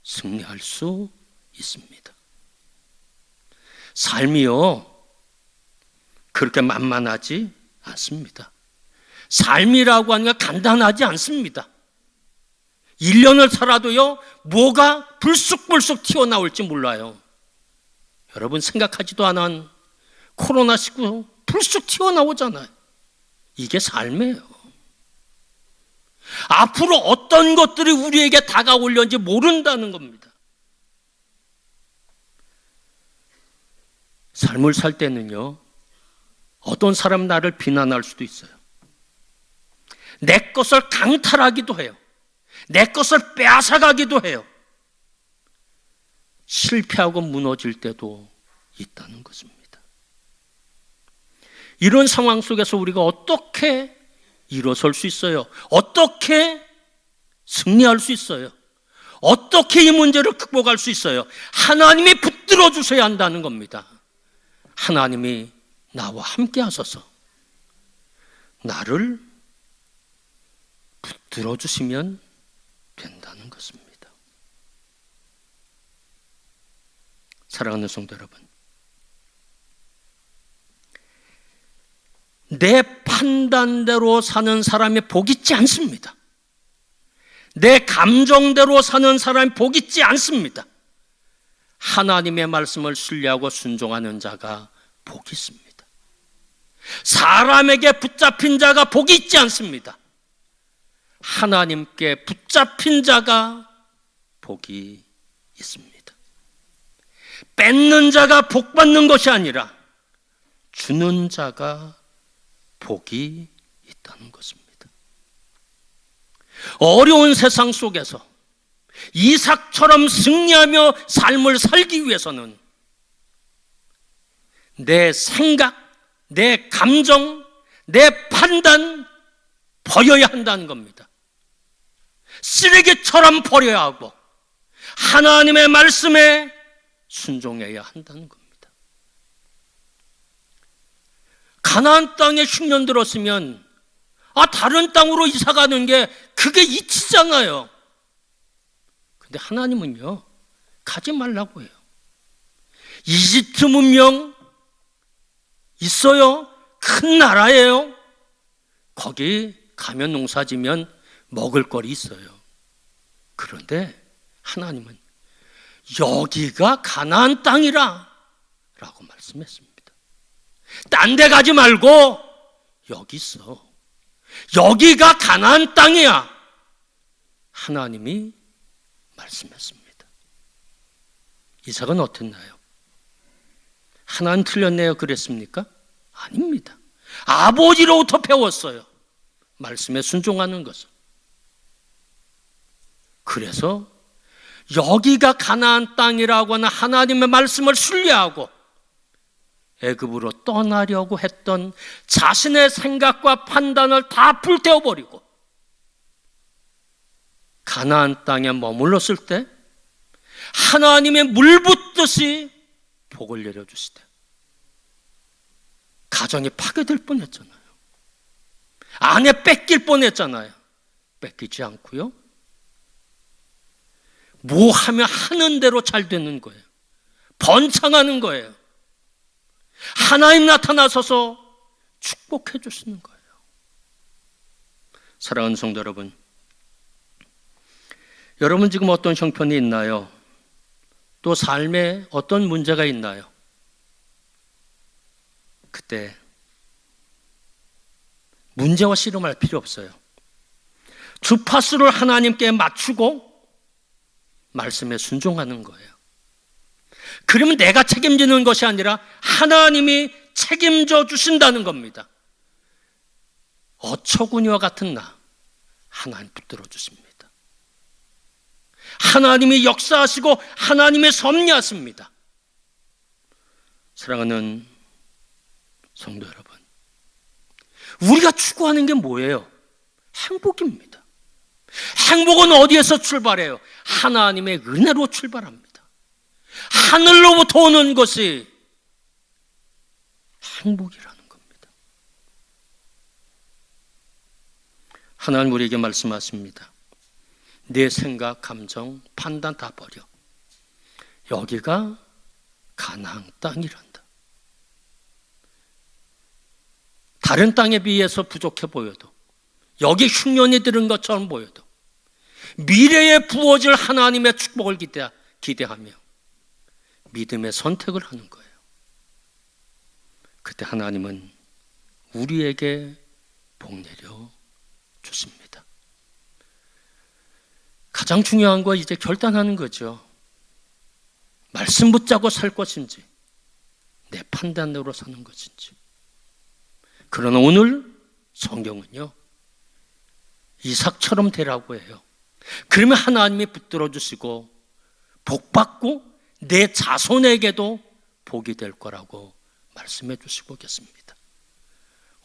승리할 수 있습니다. 삶이요, 그렇게 만만하지 않습니다. 삶이라고 하는 게 간단하지 않습니다. 1년을 살아도요, 뭐가 불쑥불쑥 튀어나올지 몰라요. 여러분 생각하지도 않은 코로나19 불쑥 튀어나오잖아요. 이게 삶이에요. 앞으로 어떤 것들이 우리에게 다가올는지 모른다는 겁니다. 삶을 살 때는요, 어떤 사람 나를 비난할 수도 있어요. 내 것을 강탈하기도 해요. 내 것을 빼앗아가기도 해요. 실패하고 무너질 때도 있다는 것입니다. 이런 상황 속에서 우리가 어떻게 일어설 수 있어요? 어떻게 승리할 수 있어요? 어떻게 이 문제를 극복할 수 있어요? 하나님이 붙들어 주셔야 한다는 겁니다. 하나님이 나와 함께 하셔서 나를 붙들어 주시면 된다는 것입니다. 사랑하는 성도 여러분, 내 판단대로 사는 사람이 복 있지 않습니다. 내 감정대로 사는 사람이 복 있지 않습니다. 하나님의 말씀을 신뢰하고 순종하는 자가 복이 있습니다. 사람에게 붙잡힌 자가 복이 있지 않습니다. 하나님께 붙잡힌 자가 복이 있습니다. 뺏는 자가 복 받는 것이 아니라 주는 자가 복이 있다는 것입니다. 어려운 세상 속에서 이삭처럼 승리하며 삶을 살기 위해서는 내 생각, 내 감정, 내 판단 버려야 한다는 겁니다. 쓰레기처럼 버려야 하고 하나님의 말씀에 순종해야 한다는 겁니다. 가나안 땅에 10년 들었으면 다른 땅으로 이사 가는 게 그게 이치잖아요. 근데 하나님은요, 가지 말라고 해요. 이집트 문명 있어요. 큰 나라예요. 거기 가면 농사지면 먹을 거리 있어요. 그런데 하나님은 여기가 가나안 땅이라 라고 말씀했습니다. 딴 데 가지 말고 여기 있어. 여기가 가나안 땅이야. 하나님이 말씀했습니다. 이삭은 어땠나요? 하나님 틀렸네요 그랬습니까? 아닙니다. 아버지로부터 배웠어요. 말씀에 순종하는 것을. 그래서 여기가 가나안 땅이라고 하는 하나님의 말씀을 신뢰하고 애굽으로 떠나려고 했던 자신의 생각과 판단을 다 불태워버리고 가나안 땅에 머물렀을 때 하나님의 물 붓듯이 복을 내려주시되 가정이 파괴될 뻔했잖아요. 아내 뺏길 뻔했잖아요. 뺏기지 않고요. 뭐 하면 하는 대로 잘 되는 거예요. 번창하는 거예요. 하나님 나타나셔서 축복해 주시는 거예요. 사랑하는 성도 여러분, 여러분 지금 어떤 형편이 있나요? 또 삶에 어떤 문제가 있나요? 그때 문제와 씨름할 필요 없어요. 주파수를 하나님께 맞추고 말씀에 순종하는 거예요. 그러면 내가 책임지는 것이 아니라 하나님이 책임져 주신다는 겁니다. 어처구니와 같은 나 하나님 붙들어 주십니다. 하나님이 역사하시고 하나님의 섭리하십니다. 사랑하는 성도 여러분, 우리가 추구하는 게 뭐예요? 행복입니다. 행복은 어디에서 출발해요? 하나님의 은혜로 출발합니다. 하늘로부터 오는 것이 행복이라는 겁니다. 하나님 우리에게 말씀하십니다. 내 생각, 감정, 판단 다 버려. 여기가 가나안 땅이란다. 다른 땅에 비해서 부족해 보여도, 여기 흉년이 들은 것처럼 보여도 미래에 부어질 하나님의 축복을 기대하며 믿음의 선택을 하는 거예요. 그때 하나님은 우리에게 복 내려 주십니다. 가장 중요한 건 이제 결단하는 거죠. 말씀 붙잡고 살 것인지 내 판단으로 사는 것인지. 그러나 오늘 성경은요, 이삭처럼 되라고 해요. 그러면 하나님이 붙들어 주시고 복받고 내 자손에게도 복이 될 거라고 말씀해 주시고 계십니다.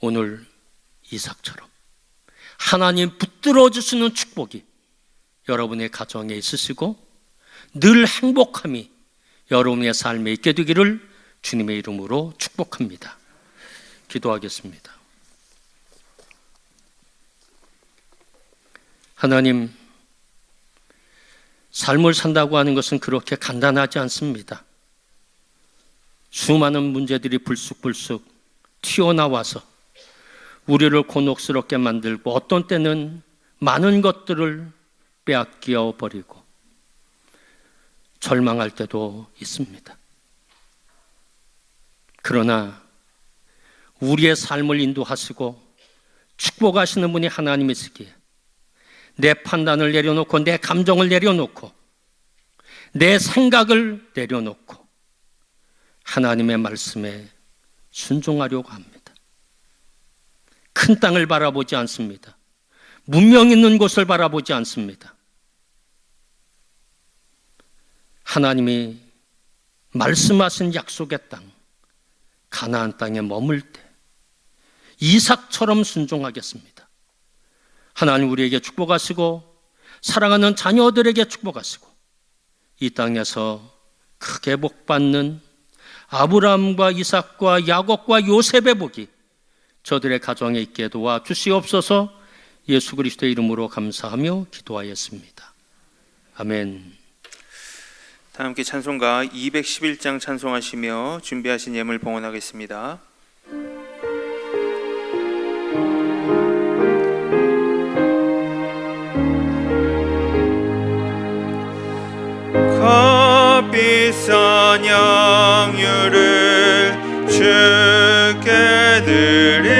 오늘 이삭처럼 하나님 붙들어 주시는 축복이 여러분의 가정에 있으시고 늘 행복함이 여러분의 삶에 있게 되기를 주님의 이름으로 축복합니다. 기도하겠습니다. 하나님, 삶을 산다고 하는 것은 그렇게 간단하지 않습니다. 수많은 문제들이 불쑥불쑥 튀어나와서 우리를 곤혹스럽게 만들고 어떤 때는 많은 것들을 빼앗겨 버리고 절망할 때도 있습니다. 그러나 우리의 삶을 인도하시고 축복하시는 분이 하나님이시기에 내 판단을 내려놓고 내 감정을 내려놓고 내 생각을 내려놓고 하나님의 말씀에 순종하려고 합니다. 큰 땅을 바라보지 않습니다. 문명 있는 곳을 바라보지 않습니다. 하나님이 말씀하신 약속의 땅, 가나안 땅에 머물 때 이삭처럼 순종하겠습니다. 하나님 우리에게 축복하시고 사랑하는 자녀들에게 축복하시고 이 땅에서 크게 복받는 아브라함과 이삭과 야곱과 요셉의 복이 저들의 가정에 있게 도와 주시옵소서. 예수 그리스도의 이름으로 감사하며 기도하였습니다. 아멘. 다 함께 찬송가 211장 찬송하시며 준비하신 예물 봉헌하겠습니다. 값비싼 양유를 주께 드린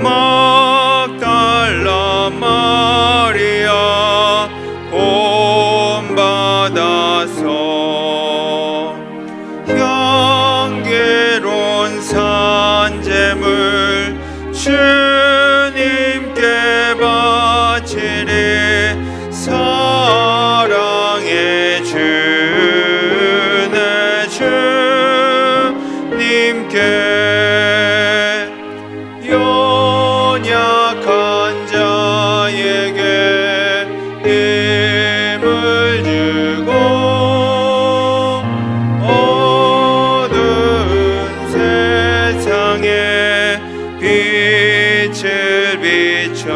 막달라 마리아 본받아서 향기로운 산제물 주님께 바치리 사랑의 주 내 주님께 연약한 자에게 힘을 주고 어두운 세상에 빛을 비춰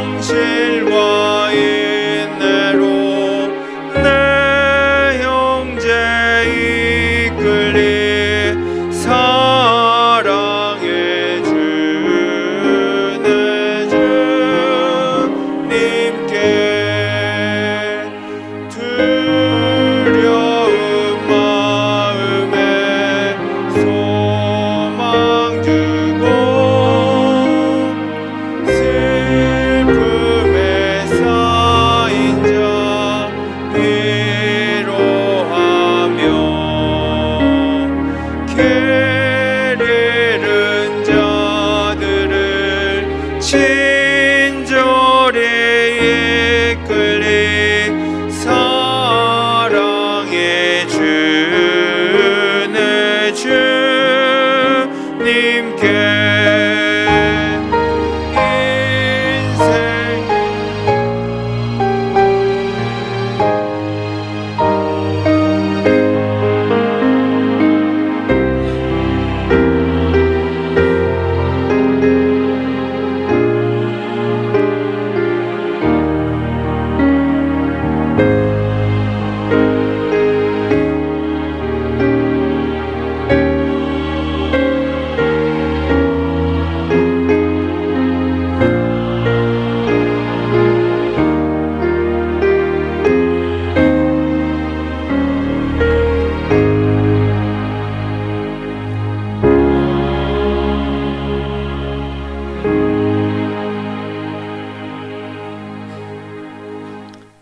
성실과 인내로 내 형제 이끌리 사랑의 주 내 주님께 두려운 마음에 소망 주고 슬픔에 쌓인 자 위로하며 길 잃은 자들을 친절히 이끌리 사랑의 주 내 주님께 인생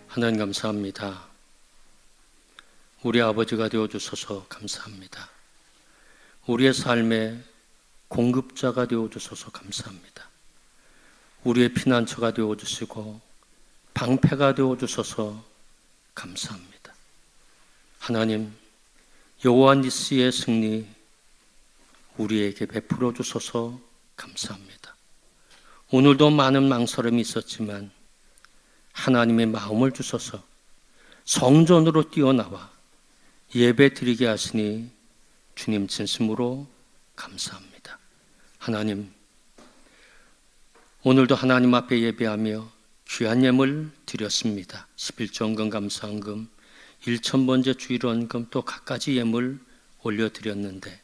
하나님 감사합니다. 우리 아버지가 되어주셔서 감사합니다. 우리의 삶의 공급자가 되어주셔서 감사합니다. 우리의 피난처가 되어주시고 방패가 되어주셔서 감사합니다. 하나님, 여호와 니스의 승리 우리에게 베풀어 주셔서 감사합니다. 오늘도 많은 망설임이 있었지만 하나님의 마음을 주셔서 성전으로 뛰어나와 예배 드리게 하시니 주님 진심으로 감사합니다. 하나님, 오늘도 하나님 앞에 예배하며 귀한 예물 드렸습니다. 11조헌금, 감사헌금, 1,000번째 주일원금 또 갖가지 예물 올려드렸는데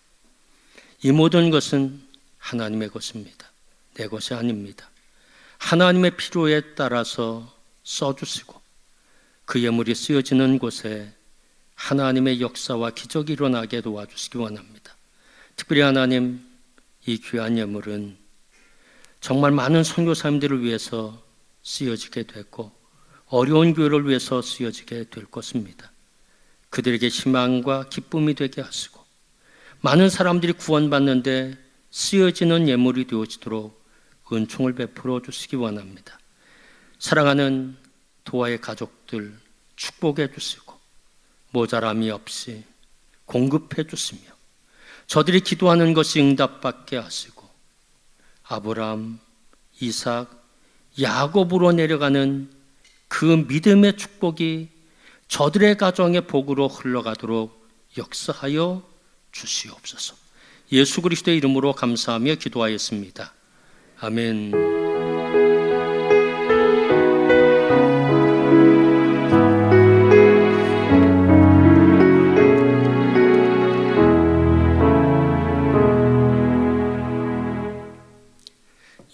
이 모든 것은 하나님의 것입니다. 내 것이 아닙니다. 하나님의 필요에 따라서 써주시고 그 예물이 쓰여지는 곳에 하나님의 역사와 기적이 일어나게 도와주시기 원합니다. 특별히 하나님, 이 귀한 예물은 정말 많은 선교사님들을 위해서 쓰여지게 됐고 어려운 교회를 위해서 쓰여지게 될 것입니다. 그들에게 희망과 기쁨이 되게 하시고 많은 사람들이 구원받는데 쓰여지는 예물이 되어지도록 은총을 베풀어 주시기 원합니다. 사랑하는 도화의 가족들 축복해 주시고 모자람이 없이 공급해 주시며 저들이 기도하는 것이 응답받게 하시고 아브라함, 이삭, 야곱으로 내려가는 그 믿음의 축복이 저들의 가정의 복으로 흘러가도록 역사하여 주시옵소서. 예수 그리스도의 이름으로 감사하며 기도하였습니다. 아멘.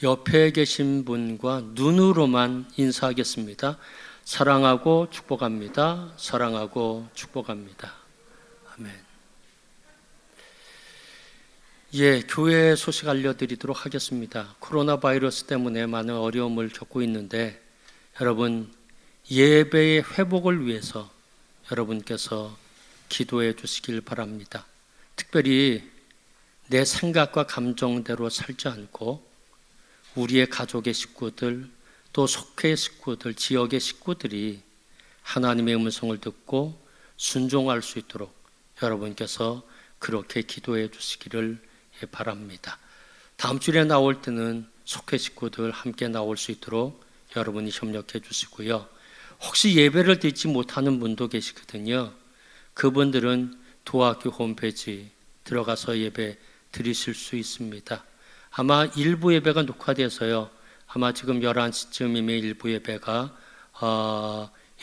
옆에 계신 분과 눈으로만 인사하겠습니다. 사랑하고 축복합니다. 사랑하고 축복합니다. 아멘. 예, 교회 소식 알려드리도록 하겠습니다. 코로나 바이러스 때문에 많은 어려움을 겪고 있는데 여러분, 예배의 회복을 위해서 여러분께서 기도해 주시길 바랍니다. 특별히 내 생각과 감정대로 살지 않고 우리의 가족의 식구들, 또 속회의 식구들, 지역의 식구들이 하나님의 음성을 듣고 순종할 수 있도록 여러분께서 그렇게 기도해 주시기를 바랍니다. 다음 주에 나올 때는 속회 식구들 함께 나올 수 있도록 여러분이 협력해 주시고요. 혹시 예배를 드리지 못하는 분도 계시거든요. 그분들은 도학교 홈페이지 들어가서 예배 드리실 수 있습니다. 아마 일부 예배가 녹화돼서요. 아마 지금 11시쯤이면 일부 예배가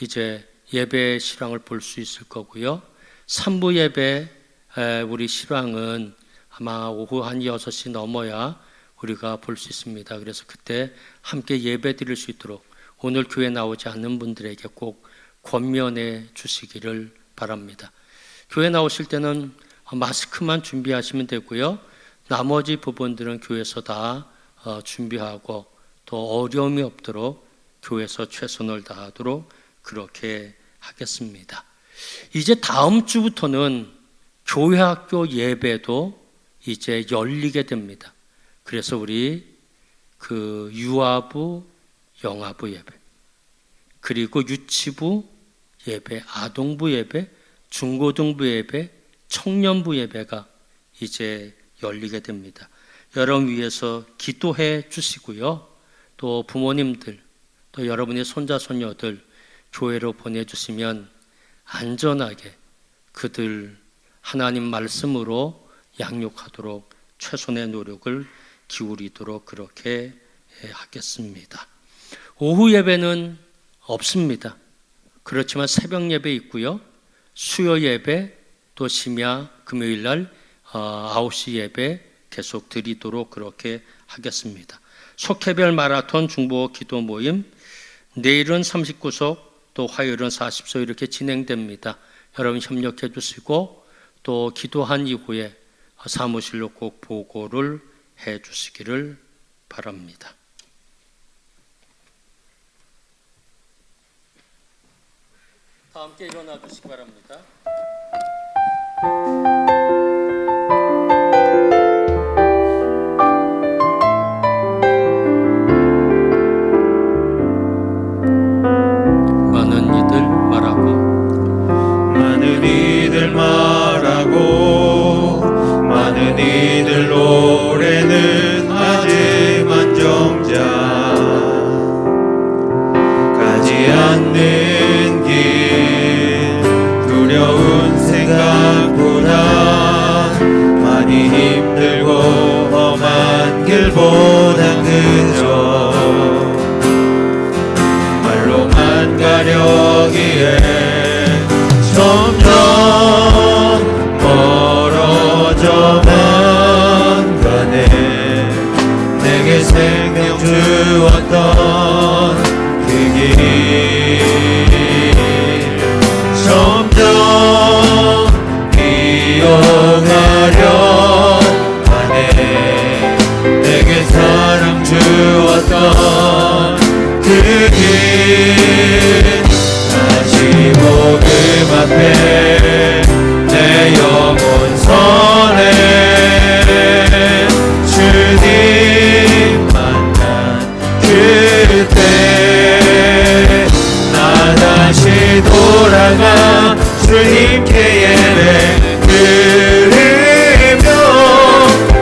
이제 예배 실황을 볼 수 있을 거고요. 3부 예배 우리 실황은 아마 오후 한 6시 넘어야 우리가 볼 수 있습니다. 그래서 그때 함께 예배 드릴 수 있도록 오늘 교회 나오지 않는 분들에게 꼭 권면해 주시기를 바랍니다. 교회 나오실 때는 마스크만 준비하시면 되고요. 나머지 부분들은 교회에서 다 준비하고 또 어려움이 없도록 교회에서 최선을 다하도록 그렇게 하겠습니다. 이제 다음 주부터는 교회 학교 예배도 이제 열리게 됩니다. 그래서 우리 그 유아부, 영아부 예배, 그리고 유치부 예배, 아동부 예배, 중고등부 예배, 청년부 예배가 이제 열리게 됩니다. 여러분 위해서 기도해 주시고요. 또 부모님들, 또 여러분의 손자, 손녀들 교회로 보내주시면 안전하게 그들 하나님 말씀으로 양육하도록 최선의 노력을 기울이도록 그렇게 하겠습니다. 오후 예배는 없습니다. 그렇지만 새벽 예배 있고요. 수요 예배, 또 심야 금요일 날 9시 예배 계속 드리도록 그렇게 하겠습니다. 속회별 마라톤 중보 기도 모임, 내일은 39속, 또 화요일은 40속 이렇게 진행됩니다. 여러분 협력해 주시고 또 기도한 이후에 사무실로 꼭 보고를 해 주시기를 바랍니다. 다 함께 일어나 주시기 바랍니다. 많은 이들 말하고 많은 이들 노래는 하지만 정작 가지 않는 길 두려운 생각보다 많이 힘들고 험한 길보다 그저 말로만 가려기에 점점 멀어져만 가네. 내게 생명 주었던 그 길 점점 이어가려 하네. 내게 사랑 주었던 그 길 다시 복음 앞에 내 영혼 선해. 주님 만난 그때 나 다시 돌아가 주님께 예배 드리며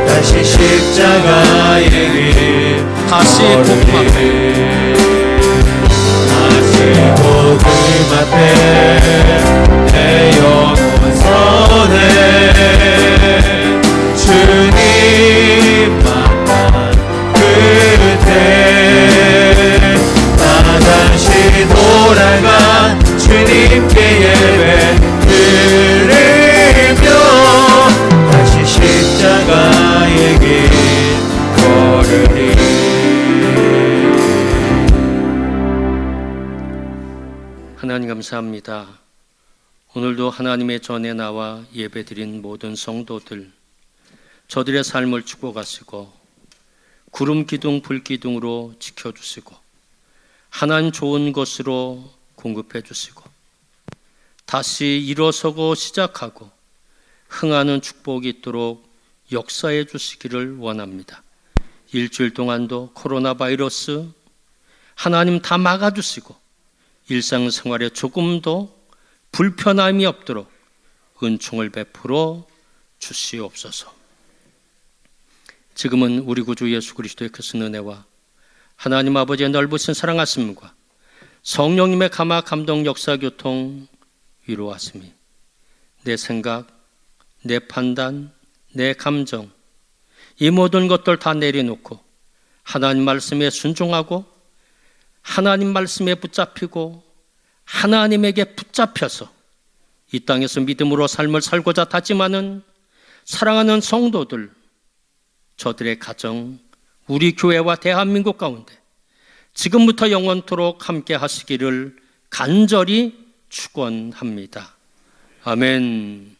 다시 십자가의 길 다시 복음 앞에 다시 복음 앞에 내 영혼 선해. 주님 만난 그때 나 다시 돌아가 주님께 예배 드리며 다시 십자가의 길 걸으리. 하나님 감사합니다. 오늘도 하나님의 전에 나와 예배드린 모든 성도들, 저들의 삶을 축복하시고 구름 기둥 불 기둥으로 지켜주시고 하나님 좋은 것으로 공급해 주시고 다시 일어서고 시작하고 흥하는 축복이 있도록 역사해 주시기를 원합니다. 일주일 동안도 코로나 바이러스 하나님 다 막아주시고 일상생활에 조금도 불편함이 없도록 은총을 베풀어 주시옵소서. 지금은 우리 구주 예수 그리스도의 크신 은혜와 하나님 아버지의 넓으신 사랑하심과 성령님의 감화 감동 역사 교통 위로하심이 내 생각, 내 판단, 내 감정 이 모든 것들 다 내려놓고 하나님 말씀에 순종하고 하나님 말씀에 붙잡히고 하나님에게 붙잡혀서 이 땅에서 믿음으로 삶을 살고자 다짐하는 사랑하는 성도들, 저들의 가정, 우리 교회와 대한민국 가운데 지금부터 영원토록 함께 하시기를 간절히 축원합니다. 아멘.